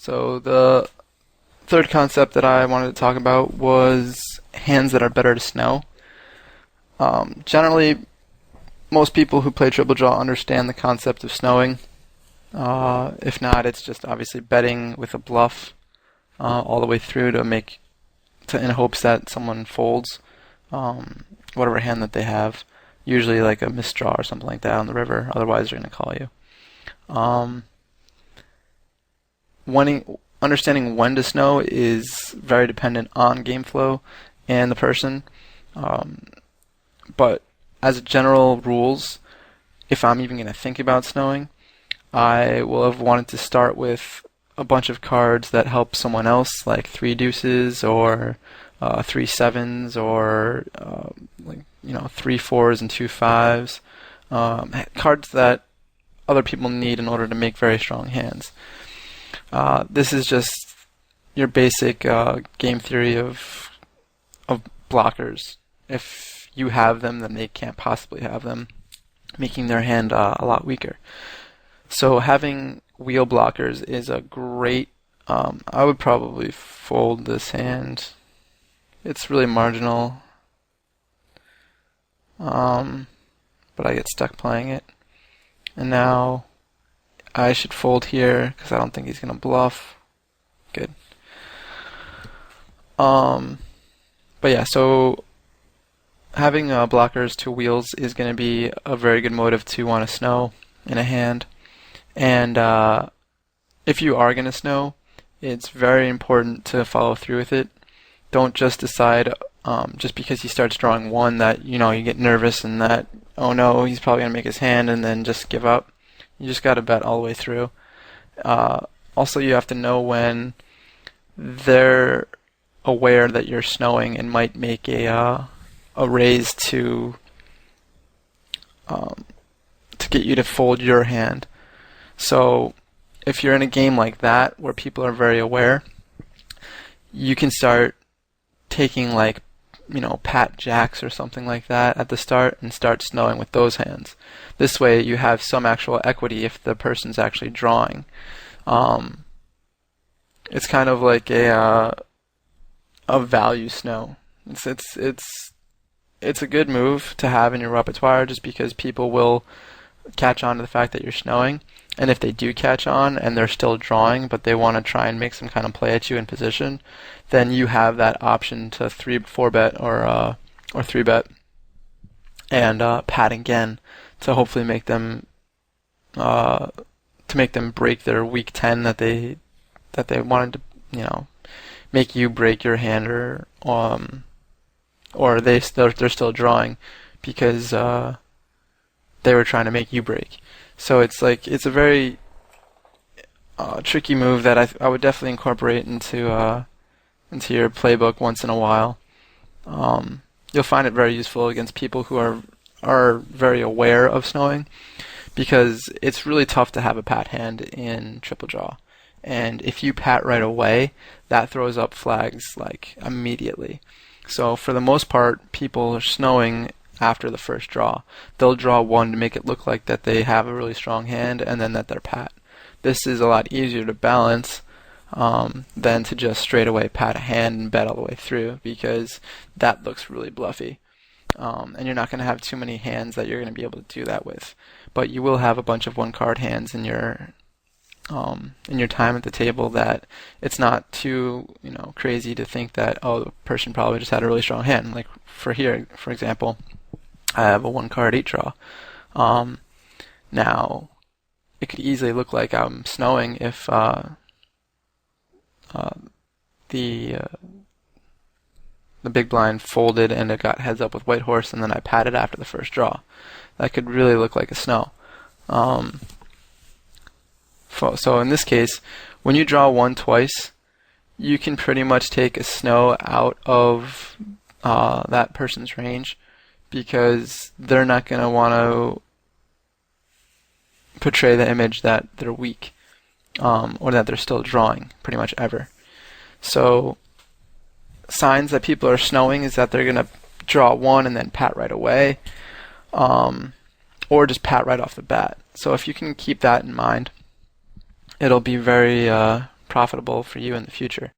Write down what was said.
So the third concept that I wanted to talk about was hands that are better to snow. Generally, most people who play triple draw understand the concept of snowing. If not, it's just obviously betting with a bluff all the way through in hopes that someone folds whatever hand that they have. Usually like a misdraw or something like that on the river. Otherwise, they're going to call you. Understanding when to snow is very dependent on game flow and the person. But as general rules, if I'm even going to think about snowing, I will have wanted to start with a bunch of cards that help someone else, like 3 deuces or 3 sevens or 3 fours and 2 fives. Cards that other people need in order to make very strong hands. This is just your basic game theory of blockers. If you have them, then they can't possibly have them, making their hand a lot weaker. So having wheel blockers is a great. I would probably fold this hand. It's really marginal, but I get stuck playing it. And now I should fold here because I don't think he's gonna bluff. Good. But yeah, so having blockers to wheels is going to be a very good motive to want to snow in a hand. And if you are going to snow, it's very important to follow through with it. Don't just decide just because he starts drawing 1 that you get nervous and that, oh no, he's probably going to make his hand, and then just give up. You just got to bet all the way through. Also, you have to know when they're aware that you're snowing and might make a raise to get you to fold your hand. So if you're in a game like that where people are very aware, you can start taking pat jacks or something like that at the start and start snowing with those hands. This way you have some actual equity if the person's actually drawing. It's kind of like a value snow. It's a good move to have in your repertoire just because people will catch on to the fact that you're snowing. And if they do catch on and they're still drawing but they want to try and make some kind of play at you in position, then you have that option to 4 bet or 3 bet and pat again to hopefully make them break their weak 10 that they wanted to make you break your hand, or they're still drawing because they were trying to make you break. So it's a very tricky move that I would definitely incorporate into your playbook once in a while. You'll find it very useful against people who are very aware of snowing, because it's really tough to have a pat hand in triple draw. And if you pat right away, that throws up flags immediately. So for the most part, people are snowing after the first draw. They'll draw 1 to make it look like that they have a really strong hand and then that they're pat. This is a lot easier to balance than to just straight away pat a hand and bet all the way through, because that looks really bluffy. And you're not going to have too many hands that you're going to be able to do that with. But you will have a bunch of 1-card hands in your time at the table that it's not too crazy to think that, oh, the person probably just had a really strong hand. Like for example, I have a 1-card 8 draw. Now it could easily look like I'm snowing if the big blind folded and it got heads up with white horse, and then I patted after the first draw. That could really look like a snow. So in this case, when you draw 1 twice, you can pretty much take a snow out of that person's range, because they're not going to want to portray the image that they're weak or that they're still drawing pretty much ever. So signs that people are snowing is that they're going to draw 1 and then pat right away, or just pat right off the bat. So if you can keep that in mind, it'll be very profitable for you in the future.